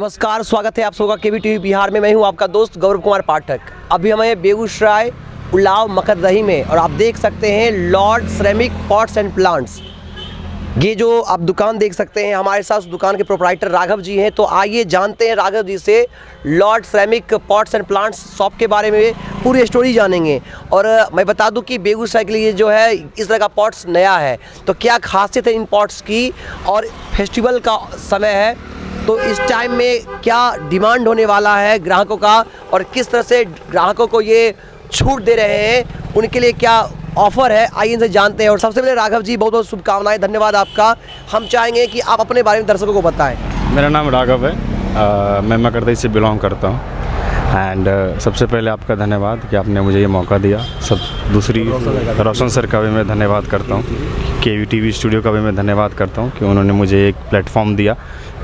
नमस्कार, स्वागत है आप सबका केवी टीवी बिहार में। मैं हूं आपका दोस्त गौरव कुमार पाठक। अभी हमें बेगूसराय उलाव मकरदही में, और आप देख सकते हैं Lord ceramic pots and plants. ये जो आप दुकान देख सकते हैं, हमारे साथ उस दुकान के प्रोप्राइटर राघव जी हैं। तो आइए जानते हैं राघव जी से Lord ceramic pots and plants shop के बारे में पूरी स्टोरी जानेंगे। और मैं बता दूं कि बेगूसराय के लिए जो है इस तरह का पॉट्स नया है, तो क्या खासियत है इन पॉट्स की, और फेस्टिवल का समय है तो इस टाइम में क्या डिमांड होने वाला है ग्राहकों का, और किस तरह से ग्राहकों को ये छूट दे रहे हैं, उनके लिए क्या ऑफर है, आइए इनसे जानते हैं। और सबसे पहले राघव जी, बहुत बहुत शुभकामनाएं, धन्यवाद आपका। हम चाहेंगे कि आप अपने बारे में दर्शकों को बताएं। मेरा नाम राघव है, मैं मकरदही से बिलोंग करता हूँ। एंड सबसे पहले आपका धन्यवाद कि आपने मुझे ये मौका दिया। दूसरी रोशन सर का भी मैं धन्यवाद करता हूँ, केवी टीवी स्टूडियो का भी मैं धन्यवाद करता हूँ कि उन्होंने मुझे एक प्लेटफॉर्म दिया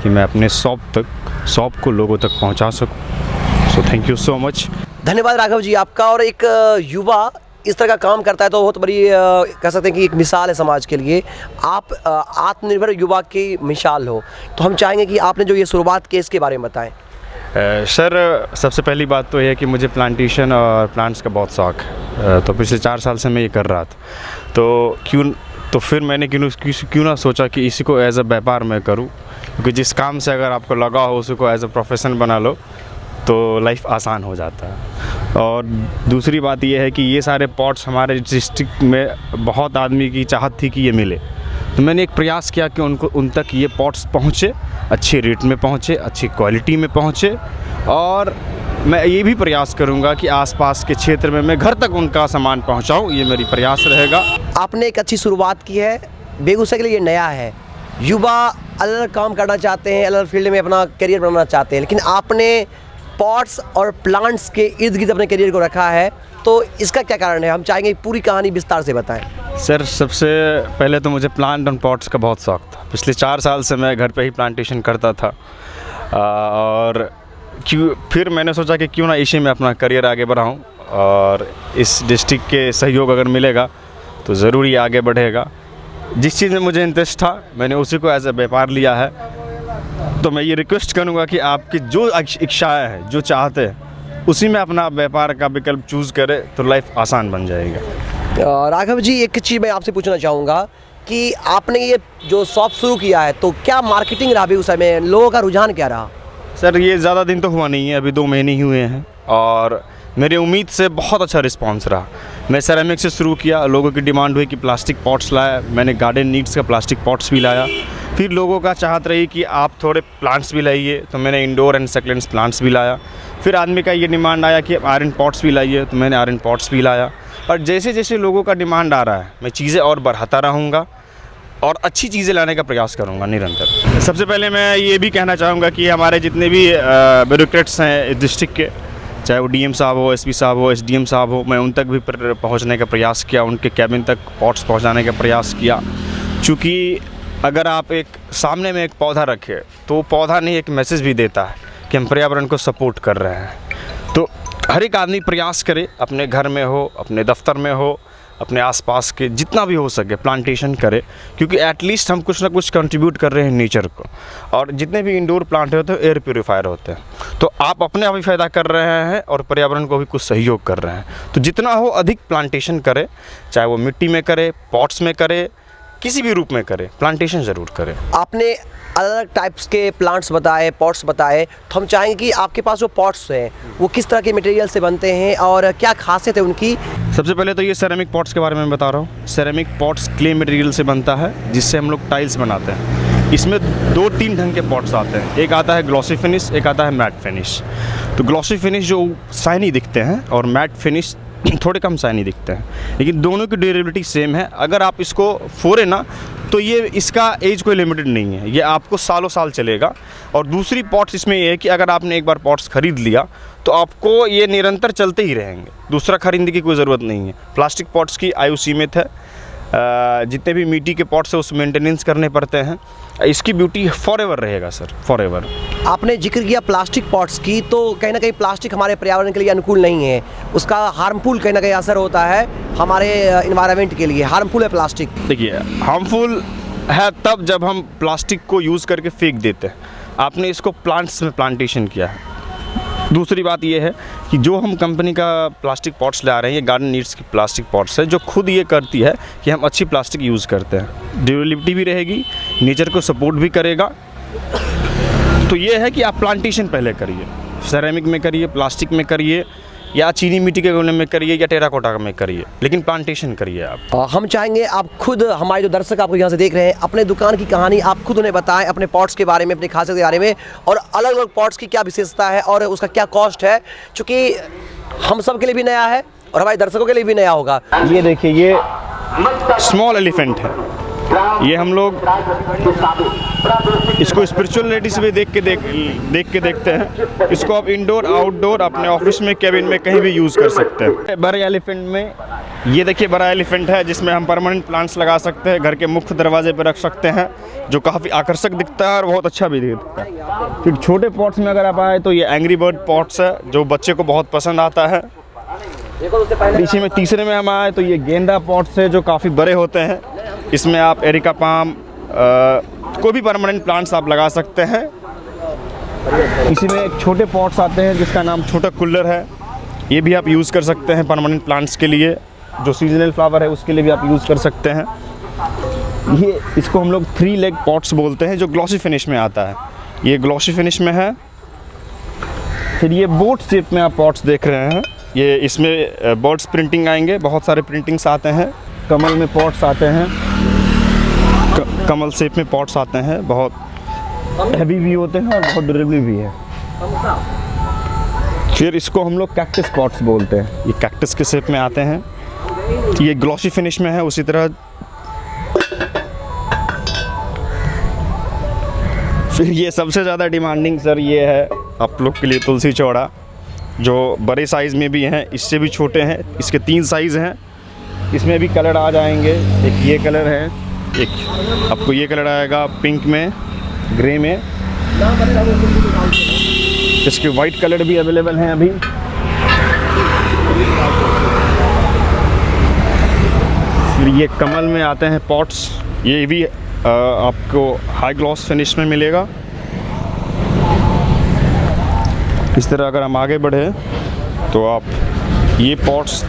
कि मैं अपने शॉप को लोगों तक पहुँचा सकूँ। So thank you so much. धन्यवाद राघव जी आपका। और एक युवा इस तरह का काम करता है तो बहुत बड़ी कह सकते हैं कि एक मिसाल है समाज के लिए। आप आत्मनिर्भर युवा की मिसाल हो, तो हम चाहेंगे कि आपने जो ये शुरुआत की इसके बारे में बताएं। सर, सबसे पहली बात तो यह है कि मुझे प्लांटेशन और प्लांट्स का बहुत शौक है। तो पिछले 4 साल से मैं ये कर रहा था, तो फिर मैंने क्यों ना सोचा कि इसी को एज अ व्यापार मैं करूँ, क्योंकि जिस काम से अगर आपको लगा हो उसी को एज अ प्रोफेशन बना लो तो लाइफ आसान हो जाता है। और दूसरी बात यह है कि ये सारे पॉट्स हमारे डिस्ट्रिक्ट में बहुत आदमी की चाहत थी कि ये मिले, तो मैंने एक प्रयास किया कि उन तक ये पॉट्स पहुँचे, अच्छे रेट में पहुँचे, अच्छी क्वालिटी में पहुँचे। और मैं ये भी प्रयास करूँगा कि आसपास के क्षेत्र में मैं घर तक उनका सामान पहुँचाऊँ, ये मेरी प्रयास रहेगा। आपने एक अच्छी शुरुआत की है। बेगूसराय के लिए ये नया है, युवा अलग अलग काम करना चाहते हैं, अलग अलग फील्ड में अपना करियर बनाना चाहते हैं, लेकिन आपने पॉट्स और प्लांट्स के इर्द गिर्द अपने करियर को रखा है, तो इसका क्या कारण है? हम चाहेंगे पूरी कहानी विस्तार से बताएं। सर, सबसे पहले तो मुझे प्लांट और पॉट्स का बहुत शौक था। पिछले 4 साल से मैं घर पे ही प्लांटेशन करता था, और फिर मैंने सोचा कि क्यों ना इसी में अपना करियर आगे बढ़ाऊं, और इस डिस्ट्रिक्ट के सहयोग अगर मिलेगा तो ज़रूर ये आगे बढ़ेगा। जिस चीज़ में मुझे इंटरेस्ट था मैंने उसी को एज ए व्यापार लिया है। तो मैं ये रिक्वेस्ट करूँगा कि आपकी जो इच्छाएँ हैं, जो चाहते हैं, उसी में अपना व्यापार का विकल्प चूज़ करें तो लाइफ आसान बन जाएगा। राघव जी, एक चीज़ मैं आपसे पूछना चाहूँगा कि आपने ये जो शॉप शुरू किया है, तो क्या मार्केटिंग रहा भी उस समय, लोगों का रुझान क्या रहा? सर, ये ज़्यादा दिन तो हुआ नहीं है, अभी 2 महीने ही हुए हैं, और मेरी उम्मीद से बहुत अच्छा रिस्पांस रहा। मैं सेरेमिक से शुरू किया, लोगों की डिमांड हुई कि प्लास्टिक पॉट्स लाया, मैंने गार्डन नीड्स का प्लास्टिक पॉट्स भी लाया। फिर लोगों का चाहत रही कि आप थोड़े प्लांट्स भी लाइए, तो मैंने इंडोर एंड सक्लेंट्स प्लांट्स भी लाया। फिर आदमी का ये डिमांड आया कि आयरन पॉट्स भी लाइए, तो मैंने आयरन पॉट्स भी लाया। और जैसे जैसे लोगों का डिमांड आ रहा है, मैं चीज़ें और बढ़ाता रहूँगा और अच्छी चीज़ें लाने का प्रयास करूँगा निरंतर। सबसे पहले मैं ये भी कहना चाहूँगा कि हमारे जितने भी ब्यूरोक्रेट्स हैं डिस्ट्रिक्ट के, चाहे वो डीएम साहब हो, एसपी साहब हो, एसडीएम साहब हो, मैं उन तक भी पहुँचने का प्रयास किया, उनके कैबिन तक पॉट्स पहुँचाने का प्रयास किया। चूँकि अगर आप एक सामने में एक पौधा रखें तो पौधा नहीं एक मैसेज भी देता है कि हम पर्यावरण को सपोर्ट कर रहे हैं। तो हर एक आदमी प्रयास करे, अपने घर में हो, अपने दफ्तर में हो, अपने आसपास के जितना भी हो सके प्लांटेशन करे, क्योंकि एटलीस्ट हम कुछ ना कुछ कंट्रीब्यूट कर रहे हैं नेचर को। और जितने भी इंडोर प्लांट होते हैं एयर प्योरीफायर होते हैं, तो आप अपने आप ही फ़ायदा कर रहे हैं और पर्यावरण को भी कुछ सहयोग कर रहे हैं। तो जितना हो अधिक प्लांटेशन करें, चाहे वो मिट्टी में करे, पॉट्स में करे, किसी भी रूप में करें, प्लांटेशन ज़रूर करें। आपने अलग अलग टाइप्स के प्लांट्स बताए, पॉट्स बताए, तो हम चाहेंगे कि आपके पास जो पॉट्स हैं वो किस तरह के मटेरियल से बनते हैं और क्या खासियत है उनकी? सबसे पहले तो ये सेरेमिक पॉट्स के बारे में बता रहा हूँ। सेरेमिक पॉट्स क्ले मटेरियल से बनता है, जिससे हम लोग टाइल्स बनाते हैं। इसमें 2-3 ढंग के पॉट्स आते हैं, एक आता है ग्लॉसी फिनिश, एक आता है मैट फिनिश। तो ग्लॉसी फिनिश जो शाइनी दिखते हैं और मैट फिनिश थोड़े कम शाइनी दिखते हैं, लेकिन दोनों की ड्यूरेबिलिटी सेम है। अगर आप इसको फोड़े ना तो ये इसका एज कोई लिमिटेड नहीं है, ये आपको सालों साल चलेगा। और दूसरी पॉट्स इसमें ये है कि अगर आपने एक बार पॉट्स ख़रीद लिया तो आपको ये निरंतर चलते ही रहेंगे, दूसरा खरीदने की कोई ज़रूरत नहीं है। प्लास्टिक पॉट्स की आयु सीमित है, जितने भी मिट्टी के पॉट्स है उस मेंटेनेंस करने पड़ते हैं। इसकी ब्यूटी फॉरएवर रहेगा सर, फॉरएवर। आपने जिक्र किया प्लास्टिक पॉट्स की, तो कहीं ना कहीं प्लास्टिक हमारे पर्यावरण के लिए अनुकूल नहीं है, उसका हार्मफुल कहीं ना कहीं असर होता है हमारे इन्वायरमेंट के लिए। हार्मफुल है प्लास्टिक? देखिए, हार्मफुल है तब जब हम प्लास्टिक को यूज़ करके फेंक देते हैं, आपने इसको प्लांट्स में प्लांटेशन किया है। दूसरी बात ये है कि जो हम कंपनी का प्लास्टिक पॉट्स ला रहे हैं, ये गार्डन नीड्स की प्लास्टिक पॉट्स है, जो खुद ये करती है कि हम अच्छी प्लास्टिक यूज़ करते हैं, ड्यूरेबिलिटी भी रहेगी, नेचर को सपोर्ट भी करेगा। तो ये है कि आप प्लांटेशन पहले करिए, सेरेमिक में करिए, प्लास्टिक में करिए, या चीनी मिट्टी के गमले में करिए, या टेराकोटा में करिए, लेकिन प्लांटेशन करिए आप। हम चाहेंगे आप खुद, हमारे जो दर्शक आपको यहाँ से देख रहे हैं, अपने दुकान की कहानी आप खुद उन्हें बताएं, अपने पॉट्स के बारे में, अपनी खासियत के बारे में, और अलग अलग पॉट्स की क्या विशेषता है और उसका क्या कॉस्ट है, क्योंकि हम सब के लिए भी नया है और हमारे दर्शकों के लिए भी नया होगा। ये देखिए, ये स्मॉल एलिफेंट है, ये हम लोग इसको स्पिरिचुअलिटी से भी देख के देखते हैं। इसको आप इंडोर आउटडोर अपने ऑफिस में, केबिन में, कहीं भी यूज़ कर सकते हैं। बड़े एलिफेंट में ये देखिए, बड़ा एलिफेंट है जिसमें हम परमानेंट प्लांट्स लगा सकते हैं, घर के मुख्य दरवाजे पर रख सकते हैं, जो काफ़ी आकर्षक दिखता है और बहुत अच्छा भी दिखता है। फिर छोटे पॉट्स में अगर आप आए तो ये एंग्री बर्ड पॉट्स है, जो बच्चे को बहुत पसंद आता है। पीछे में तीसरे में हम आए तो ये गेंदा पॉट्स है, जो काफ़ी बड़े होते हैं। इसमें आप एरिका पाम, कोई भी परमानेंट प्लांट्स आप लगा सकते हैं। इसी में एक छोटे पॉट्स आते हैं जिसका नाम छोटा कुल्लर है, ये भी आप यूज़ कर सकते हैं परमानेंट प्लांट्स के लिए। जो सीजनल फ्लावर है उसके लिए भी आप यूज़ कर सकते हैं। ये इसको हम लोग 3 लेग पॉट्स बोलते हैं, जो ग्लॉसी फिनिश में आता है। ये ग्लॉसी फिनिश में है। फिर ये बोट शेप में आप पॉट्स देख रहे हैं, ये इसमें बर्ड्स प्रिंटिंग आएंगे, बहुत सारे प्रिंटिंग्स आते हैं। कमल में पॉट्स आते हैं, कमल शेप में पॉट्स आते हैं, बहुत हैवी भी होते हैं और बहुत ड्यूरेबल भी है। फिर इसको हम लोग कैक्टस पॉट्स बोलते हैं, ये कैक्टस के शेप में आते हैं। ये ग्लॉसी फिनिश में है। उसी तरह फिर ये सबसे ज़्यादा डिमांडिंग सर ये है आप लोग के लिए तुलसी चौड़ा, जो बड़े साइज़ में भी हैं, इससे भी छोटे हैं। इसके 3 साइज़ हैं। इसमें भी कलर आ जाएंगे। एक ये कलर है, एक आपको ये कलर आएगा पिंक में, ग्रे में। इसके वाइट कलर भी अवेलेबल हैं अभी। फिर ये कमल में आते हैं पॉट्स, ये भी आपको हाई ग्लॉस फिनिश में मिलेगा। इस तरह अगर हम आगे बढ़े तो आप ये पॉट्स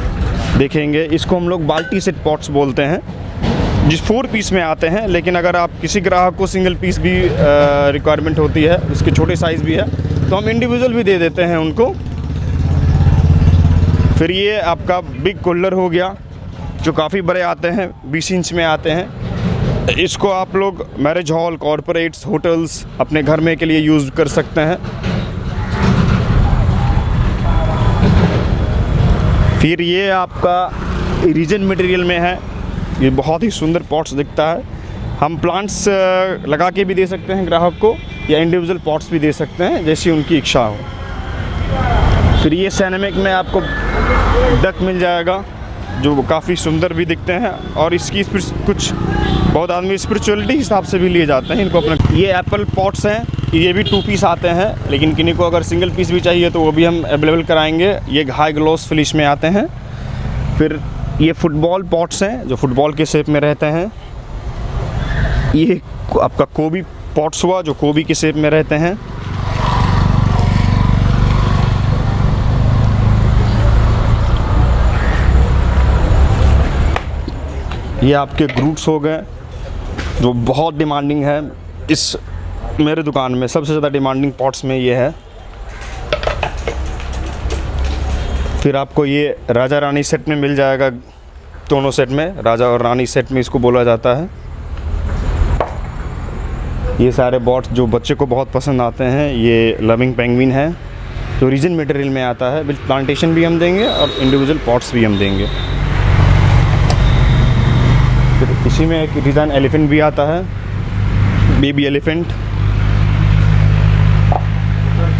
देखेंगे, इसको हम लोग बाल्टी सेट पॉट्स बोलते हैं, जिस 4 पीस में आते हैं। लेकिन अगर आप किसी ग्राहक को सिंगल पीस भी रिक्वायरमेंट होती है, उसके छोटे साइज़ भी है, तो हम इंडिविजुअल भी दे देते हैं उनको। फिर ये आपका बिग कुल्लर हो गया, जो काफ़ी बड़े आते हैं, 20 इंच में आते हैं। इसको आप लोग मैरिज हॉल, कॉरपोरेट्स, होटल्स अपने घर में के लिए यूज़ कर सकते हैं। फिर ये आपका इरिजन मटेरियल में है, ये बहुत ही सुंदर पॉट्स दिखता है। हम प्लांट्स लगा के भी दे सकते हैं ग्राहक को, या इंडिविजुअल पॉट्स भी दे सकते हैं, जैसी उनकी इच्छा हो। फिर ये सैनेमिक में आपको डक मिल जाएगा, जो काफ़ी सुंदर भी दिखते हैं, और इसकी कुछ बहुत आदमी स्पिरिचुअलिटी हिसाब से भी लिए जाते हैं इनको अपना। ये एप्पल पॉट्स हैं, ये भी 2 पीस आते हैं, लेकिन किन्हीं को अगर सिंगल पीस भी चाहिए तो वो भी हम अवेलेबल कराएंगे। ये हाई ग्लॉस फिनिश में आते हैं। फिर ये फुटबॉल पॉट्स हैं, जो फुटबॉल के शेप में रहते हैं। ये आपका कोबी पॉट्स हुआ, जो कोबी के शेप में रहते हैं। ये आपके ग्रूट्स हो गए, जो बहुत डिमांडिंग है। इस मेरे दुकान में सबसे ज़्यादा डिमांडिंग पॉट्स में ये है। फिर आपको ये राजा रानी सेट में मिल जाएगा, दोनों सेट में, राजा और रानी सेट में इसको बोला जाता है। ये सारे पॉट्स जो बच्चे को बहुत पसंद आते हैं, ये लविंग पेंगुइन है, जो रीजन मटेरियल में आता है। विद प्लांटेशन भी हम देंगे और इंडिविजुअल पॉट्स भी हम देंगे। फिर इसी में एक डिज़ाइन एलिफेंट भी आता है, बेबी एलिफेंट।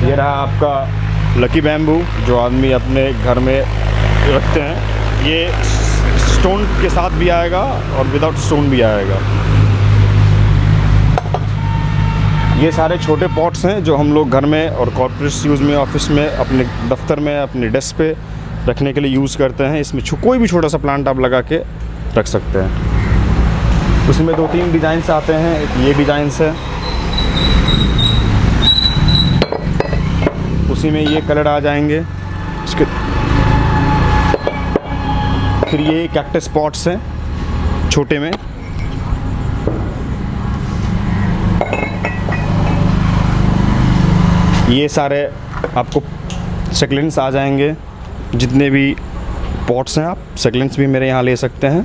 ये रहा आपका लकी बैम्बू, जो आदमी अपने घर में रखते हैं। ये स्टोन के साथ भी आएगा और विदाउट स्टोन भी आएगा। ये सारे छोटे पॉट्स हैं जो हम लोग घर में और कॉर्पोरेट यूज़ में, ऑफिस में, अपने दफ्तर में, अपने डेस्क पे रखने के लिए यूज़ करते हैं। इसमें कोई भी छोटा सा प्लांट आप लगा के रख सकते हैं। उसमें 2-3 डिज़ाइंस आते हैं। एक ये डिज़ाइंस है, उसी में ये कलर आ जाएंगे। इसके फिर ये कैक्टस पॉट्स हैं छोटे में। ये सारे आपको सक्लेंट्स आ जाएंगे। जितने भी पॉट्स हैं आप सक्लेंट्स भी मेरे यहाँ ले सकते हैं।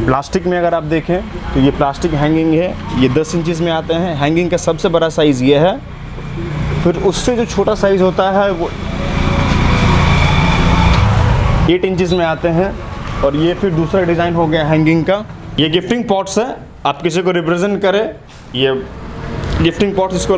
प्लास्टिक में अगर आप देखें तो ये प्लास्टिक हैंगिंग है, ये 10 इंचेस में आते हैं। हैंगिंग का सबसे बड़ा साइज़ ये है। फिर उससे जो छोटा साइज़ होता है वो 8 इंचेस में आते हैं। और ये फिर दूसरा डिज़ाइन हो गया हैंगिंग का। ये गिफ्टिंग पॉट्स है, आप किसी को रिप्रेजेंट करें, ये गिफ्टिंग पॉट्स इसको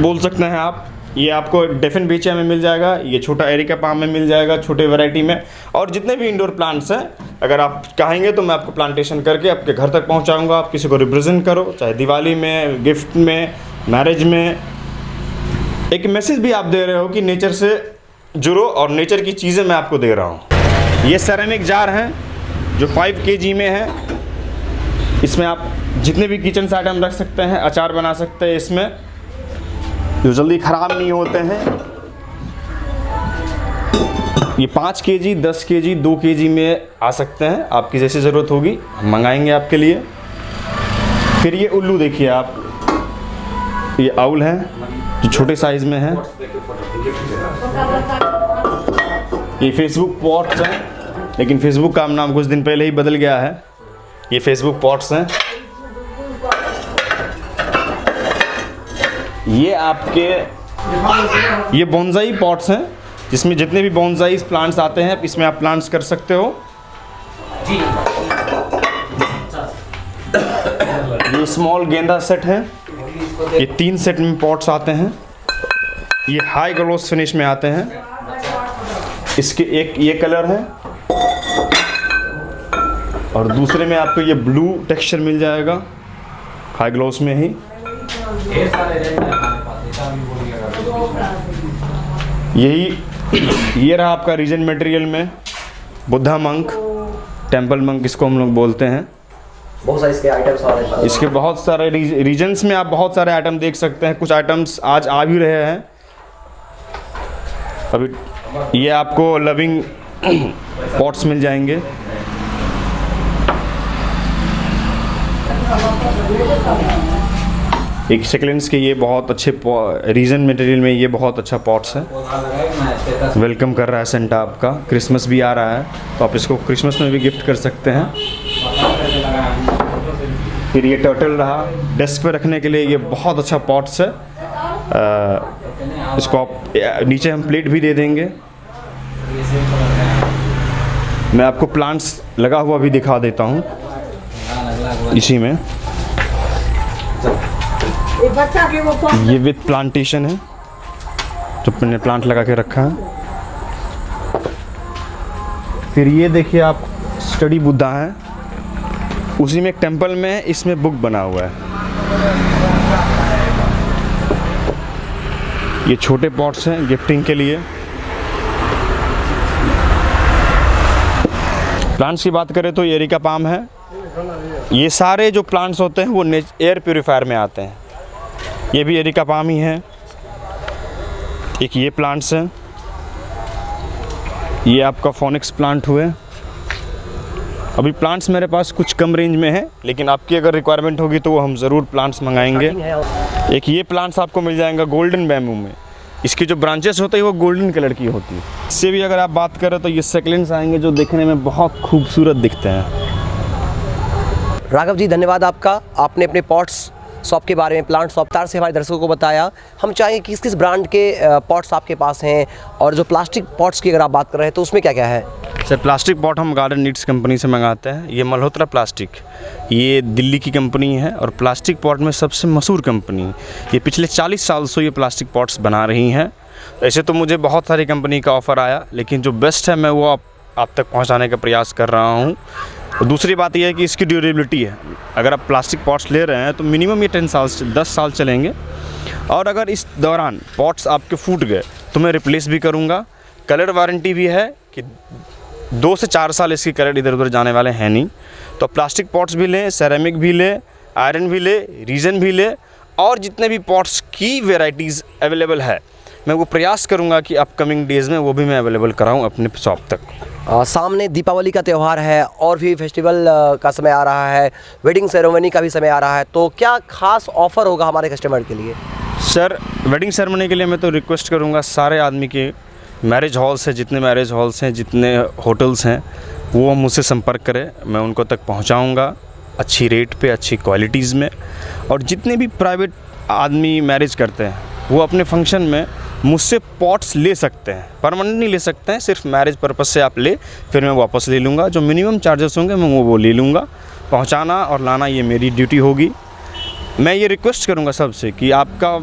बोल सकते हैं आप। ये आपको डेफिन बीचा में मिल जाएगा, ये छोटा एरिका पाम में मिल जाएगा, छोटे वैरायटी में। और जितने भी इंडोर प्लांट्स हैं, अगर आप कहेंगे तो मैं आपको प्लांटेशन करके आपके घर तक पहुंचाऊंगा। आप किसी को रिप्रेजेंट करो, चाहे दिवाली में, गिफ्ट में, मैरिज में। एक मैसेज भी आप दे रहे हो कि नेचर से जुड़ो, और नेचर की चीज़ें मैं आपको दे रहा हूँ। ये सेरेमिक जार हैं जो 5 kg में है। इसमें आप जितने भी किचन से आइटम रख सकते हैं, अचार बना सकते हैं इसमें, जो जल्दी ख़राब नहीं होते हैं। ये 5 kg, 10 kg, 2 kg में आ सकते हैं। आपकी जैसी ज़रूरत होगी हम मंगाएंगे आपके लिए। फिर ये उल्लू देखिए आप, ये आउल हैं जो छोटे साइज़ में हैं। ये फेसबुक पॉट्स हैं, लेकिन फेसबुक का नाम कुछ दिन पहले ही बदल गया है। ये फेसबुक पॉट्स हैं। ये आपके ये बोनसाई पॉट्स हैं, जिसमें जितने भी बोनसाई प्लांट्स आते हैं इसमें आप प्लांट्स कर सकते हो। ये स्मॉल गेंदा सेट है, ये 3 सेट में पॉट्स आते हैं। ये हाई ग्लॉस फिनिश में आते हैं। इसके एक ये कलर है और दूसरे में आपको ये ब्लू टेक्सचर मिल जाएगा हाई ग्लॉस में ही। यही ये रहा आपका रीजन मटेरियल में बुद्धा मंक, टेम्पल मंक इसको हम लोग बोलते हैं। बहुत सारे इसके आइटम्स आ रहे हैं। इसके बहुत सारे रीजन्स में आप बहुत सारे आइटम देख सकते हैं। कुछ आइटम्स आज आ भी रहे हैं अभी। ये आपको लविंग पॉट्स मिल जाएंगे। एक सेकेंड्स के ये बहुत अच्छे रीजन मटेरियल में ये बहुत अच्छा पॉट्स है। वेलकम कर रहा है सेंटा आपका। क्रिसमस भी आ रहा है तो आप इसको क्रिसमस में भी गिफ्ट कर सकते हैं। फिर ये टर्टल रहा, डेस्क पे रखने के लिए ये बहुत अच्छा पॉट्स है। इसको आप नीचे हम प्लेट भी दे देंगे। मैं आपको प्लांट्स लगा हुआ भी दिखा देता हूँ इसी में। ये विद प्लांटेशन है जो मैंने प्लांट लगा के रखा है। फिर ये देखिए आप स्टडी बुद्धा है, उसी में एक टेम्पल में इसमें बुक बना हुआ है। ये छोटे पॉट्स हैं गिफ्टिंग के लिए। प्लांट्स की बात करें तो ये एरिका पाम है। ये सारे जो प्लांट्स होते हैं वो एयर प्योरीफायर में आते हैं। ये भी एरिका पाम ही है। एक ये प्लांट्स हैं, ये आपका फोनिक्स प्लांट हुए। अभी प्लांट्स मेरे पास कुछ कम रेंज में है, लेकिन आपकी अगर रिक्वायरमेंट होगी तो वो हम ज़रूर प्लांट्स मंगाएंगे। एक ये प्लांट्स आपको मिल जाएगा गोल्डन बैम्बू में। इसकी जो ब्रांचेस होती है वो गोल्डन कलर की होती है। इससे भी अगर आप बात करें तो ये सेकलेंट्स आएंगे जो देखने में बहुत खूबसूरत दिखते हैं। राघव जी धन्यवाद आपका। आपने अपने पॉट्स शॉप के बारे में, प्लांट शॉप तार से हमारे दर्शकों को बताया। हम चाहेंगे किस किस ब्रांड के पॉट्स आपके पास हैं, और जो प्लास्टिक पॉट्स की अगर आप बात कर रहे हैं तो उसमें क्या क्या है? सर प्लास्टिक पॉट हम गार्डन नीड्स कंपनी से मंगाते हैं। ये मल्होत्रा प्लास्टिक, ये दिल्ली की कंपनी है और प्लास्टिक पॉट में सबसे मशहूर कंपनी। ये पिछले 40 साल से ये प्लास्टिक पॉट्स बना रही हैं। ऐसे तो मुझे बहुत सारी कंपनी का ऑफ़र आया, लेकिन जो बेस्ट है मैं वो आप तक पहुँचाने का प्रयास कर रहा हूँ। और दूसरी बात यह है कि इसकी ड्यूरेबिलिटी है। अगर आप प्लास्टिक पॉट्स ले रहे हैं तो मिनिमम ये 10 साल चलेंगे। और अगर इस दौरान पॉट्स आपके फूट गए तो मैं रिप्लेस भी करूँगा। कलर वारंटी भी है कि 2 से 4 साल इसकी कलर इधर उधर जाने वाले हैं नहीं। तो प्लास्टिक पॉट्स भी लें, सेरेमिक भी लें, आयरन भी ले, रीजन भी ले, और जितने भी पॉट्स की वेराइटीज़ अवेलेबल है, मैं वो प्रयास करूँगा कि अपकमिंग डेज़ में वो भी मैं अवेलेबल कराऊँ अपने शॉप तक। सामने दीपावली का त्यौहार है और भी फेस्टिवल का समय आ रहा है, वेडिंग सेरेमनी का भी समय आ रहा है, तो क्या खास ऑफ़र होगा हमारे कस्टमर के लिए? सर, वेडिंग सेरेमनी के लिए मैं तो रिक्वेस्ट करूँगा सारे आदमी के मैरिज हॉल्स हैं, जितने मैरिज हॉल्स हैं, जितने होटल्स हैं, वो मुझसे संपर्क करें, मैं उनको तक पहुँचाऊँगा अच्छी रेट पे, अच्छी क्वालिटीज़ में। और जितने भी प्राइवेट आदमी मैरिज करते हैं वो अपने फंक्शन में मुझसे पॉट्स ले सकते हैं, परमानेंट नहीं ले सकते हैं, सिर्फ मैरिज पर्पज़ से आप ले, फिर मैं वापस ले लूँगा। जो मिनिमम चार्जेस होंगे मैं वो ले लूँगा। पहुँचाना और लाना ये मेरी ड्यूटी होगी। मैं ये रिक्वेस्ट करूँगा सबसे कि आपका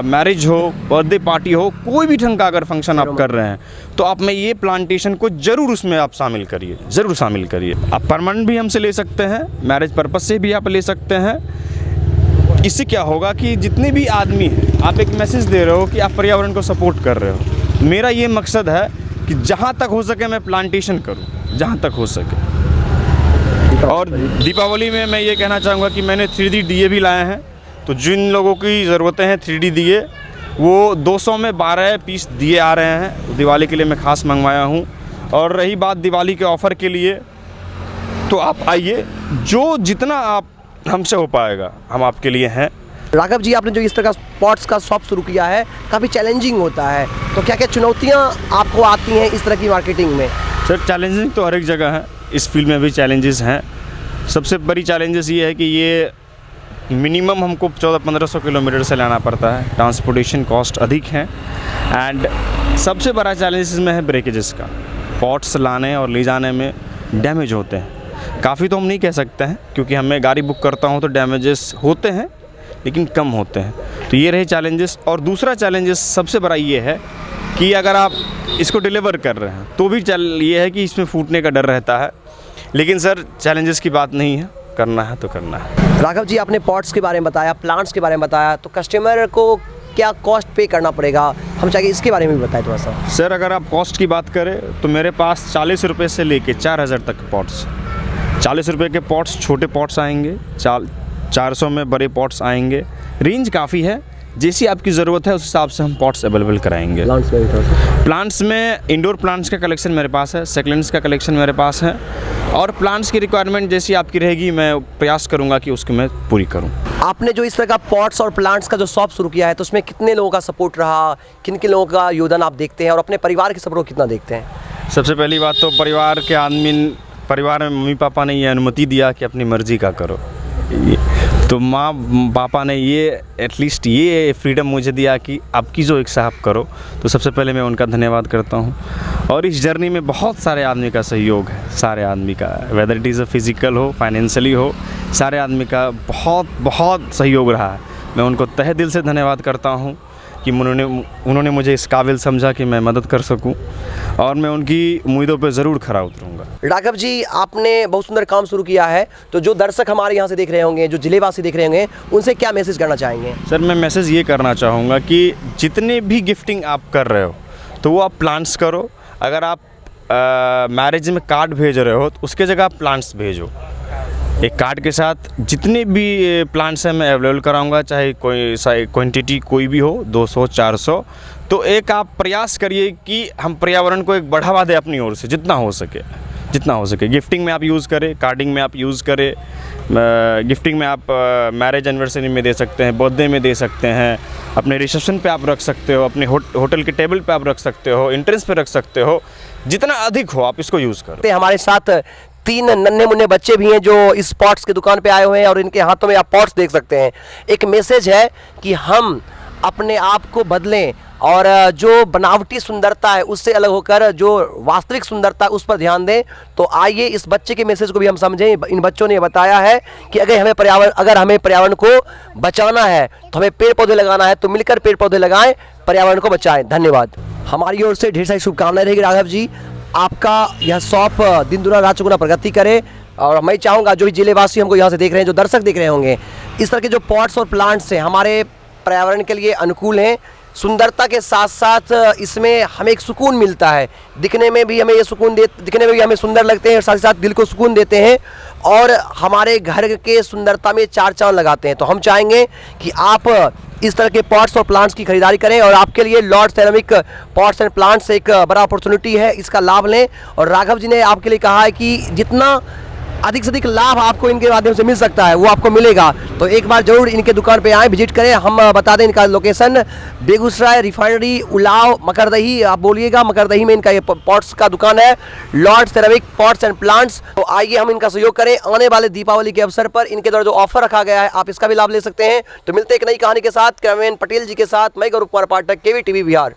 मैरिज हो, बर्थडे पार्टी हो, कोई भी ढंग का अगर फंक्शन आप कर रहे हैं तो आप में ये प्लांटेशन को ज़रूर उसमें आप शामिल करिए, ज़रूर शामिल करिए। आप परमानेंट भी हमसे ले सकते हैं, मैरिज पर्पज़ से भी आप ले सकते हैं। इससे क्या होगा कि जितने भी आदमी हैं, आप एक मैसेज दे रहे हो कि आप पर्यावरण को सपोर्ट कर रहे हो। मेरा ये मकसद है कि जहाँ तक हो सके मैं प्लांटेशन करूँ, जहाँ तक हो सके। और दीपावली में मैं ये कहना चाहूँगा कि मैंने 3D दिए भी लाए हैं, तो जिन लोगों की ज़रूरतें हैं 3D दिए, वो 200 में 12 पीस दिए आ रहे हैं, दिवाली के लिए मैं ख़ास मंगवाया हूँ। और रही बात दिवाली के ऑफ़र के लिए, तो आप आइए, जो जितना आप हमसे हो पाएगा हम आपके लिए हैं। राघव जी, आपने जो इस तरह का पॉट्स का शॉप शुरू किया है, काफ़ी चैलेंजिंग होता है, तो क्या क्या चुनौतियाँ आपको आती हैं इस तरह की मार्केटिंग में? सर, चैलेंजिंग तो हर एक जगह है, इस फील्ड में भी चैलेंजेस हैं। सबसे बड़ी चैलेंजेस ये है कि ये मिनिमम हमको 1400-1500 किलोमीटर से लाना पड़ता है, ट्रांसपोर्टेशन कॉस्ट अधिक है। एंड सबसे बड़ा चैलेंज इसमें है ब्रेकेजेस का। पॉट्स लाने और ले जाने में डैमेज होते हैं काफ़ी, तो हम नहीं कह सकते हैं, क्योंकि हमें गाड़ी बुक करता हूँ तो डैमेजेस होते हैं लेकिन कम होते हैं। तो ये रहे चैलेंजेस। और दूसरा चैलेंजेस सबसे बड़ा ये है कि अगर आप इसको डिलीवर कर रहे हैं तो भी ये है कि इसमें फूटने का डर रहता है। लेकिन सर, चैलेंजेस की बात नहीं है, करना है तो करना है। राघव जी, आपने पॉट्स के बारे में बताया, प्लांट्स के बारे में बताया, तो कस्टमर को क्या कॉस्ट पे करना पड़ेगा, हम चाहिए इसके बारे में भी बताएं थोड़ा सा। सर, अगर आप कॉस्ट की बात करें तो मेरे पास 40 रुपये से लेके 4000 तक पॉट्स, 40 रुपये के पॉट्स छोटे पॉट्स आएंगे, 400 में बड़े पॉट्स आएंगे। रेंज काफ़ी है, जैसी आपकी ज़रूरत है उस हिसाब से हम पॉट्स अवेलेबल कराएंगे। प्लांट्स में इंडोर प्लांट्स का कलेक्शन मेरे पास है, सेकलेंट्स का कलेक्शन मेरे पास है, और प्लांट्स की रिक्वायरमेंट जैसी आपकी रहेगी मैं प्रयास करूंगा कि उसको मैं पूरी करूं। आपने जो इस तरह का पॉट्स और प्लांट्स का जो शॉप शुरू किया है, तो उसमें कितने लोगों का सपोर्ट रहा, किन किन लोगों का योगदान आप देखते हैं, और अपने परिवार के सपोर्ट कितना देखते हैं? सबसे पहली बात तो परिवार में मम्मी पापा ने ये अनुमति दिया कि अपनी मर्ज़ी का करो, तो माँ पापा ने ये एटलीस्ट ये फ्रीडम मुझे दिया कि आपकी जो इच्छा आप करो। तो सबसे पहले मैं उनका धन्यवाद करता हूँ। और इस जर्नी में बहुत सारे आदमी का सहयोग है, सारे आदमी का, whether it is a physical हो, फाइनेंशियली हो, सारे आदमी का बहुत सहयोग रहा है। मैं उनको तहे दिल से धन्यवाद करता हूँ कि उन्होंने मुझे इस काबिल समझा कि मैं मदद कर सकूं, और मैं उनकी उम्मीदों पे ज़रूर खरा उतरूंगा। राघव जी, आपने बहुत सुंदर काम शुरू किया है, तो जो दर्शक हमारे यहाँ से देख रहे होंगे, जो जिलेवासी देख रहे होंगे, उनसे क्या मैसेज करना चाहेंगे? सर, मैं मैसेज ये करना चाहूँगा कि जितने भी गिफ्टिंग आप कर रहे हो तो वो आप प्लांट्स करो। अगर आप मैरिज में कार्ड भेज रहे हो तो उसके जगह आप प्लांट्स भेजो। एक कार्ड के साथ जितने भी प्लांट्स हैं मैं अवेलेबल कराऊंगा, चाहे कोई क्वांटिटी कोई भी हो, 200 400। तो एक आप प्रयास करिए कि हम पर्यावरण को एक बढ़ावा दें अपनी ओर से, जितना हो सके। गिफ्टिंग में आप यूज़ करें, कार्डिंग में आप यूज़ करें, गिफ्टिंग में आप मैरिज एनिवर्सरी में दे सकते हैं, बर्थडे में दे सकते हैं, अपने रिसेप्शन पे आप रख सकते हो, अपने होटल के टेबल पे आप रख सकते हो, एंट्रेंस पे रख सकते हो। जितना अधिक हो आप इसको यूज़ करो। हमारे साथ 3 नन्हे मुन्ने बच्चे भी हैं जो इस पॉट्स की दुकान पे आए हुए हैं, और इनके हाथों में आप पॉट्स देख सकते हैं। एक मैसेज है कि हम अपने आप को बदलें, और जो बनावटी सुंदरता है उससे अलग होकर जो वास्तविक सुंदरता उस पर ध्यान दें। तो आइए इस बच्चे के मैसेज को भी हम समझें। इन बच्चों ने बताया है कि अगर हमें पर्यावरण को बचाना है तो हमें पेड़ पौधे लगाना है, तो मिलकर पेड़ पौधे लगाएं, पर्यावरण को बचाएं। धन्यवाद। हमारी ओर से ढेर सारी शुभकामनाएं रहेगी राघव जी। आपका यह शॉप दिन दुना रात चौगुना प्रगति करे, और मैं चाहूँगा जो भी जिलेवासी हमको यहाँ से देख रहे हैं, जो दर्शक देख रहे होंगे, इस तरह के जो पॉट्स और प्लांट्स हैं हमारे पर्यावरण के लिए अनुकूल हैं, सुंदरता के साथ साथ इसमें हमें एक सुकून मिलता है, दिखने में भी हमें ये सुकून दिखने में भी हमें सुंदर लगते हैं और साथ ही साथ दिल को सुकून देते हैं और हमारे घर के सुंदरता में चार चांद लगाते हैं। तो हम चाहेंगे कि आप इस तरह के पॉट्स और प्लांट्स की खरीदारी करें और आपके लिए Lord ceramic pots and plants एक बड़ा अपॉर्चुनिटी है, इसका लाभ लें। और राघव जी ने आपके लिए कहा है कि जितना अधिक से अधिक लाभ आपको इनके माध्यम से मिल सकता है वो आपको मिलेगा। तो एक बार जरूर इनके दुकान पे आएँ, विजिट करें। हम बता दें इनका लोकेशन बेगूसराय रिफाइनरी उलाव मकरदही, आप बोलिएगा मकरदही में इनका ये पॉट्स का दुकान है, Lord ceramic pots and plants. तो आइए हम इनका सहयोग करें। आने वाले दीपावली के अवसर पर इनके द्वारा जो ऑफर रखा गया है आप इसका भी लाभ ले सकते हैं। तो मिलते हैं एक नई कहानी के साथ, कैमरामैन पटेल जी के साथ मैं गौरव कुमार पाठक, केवी टीवी बिहार।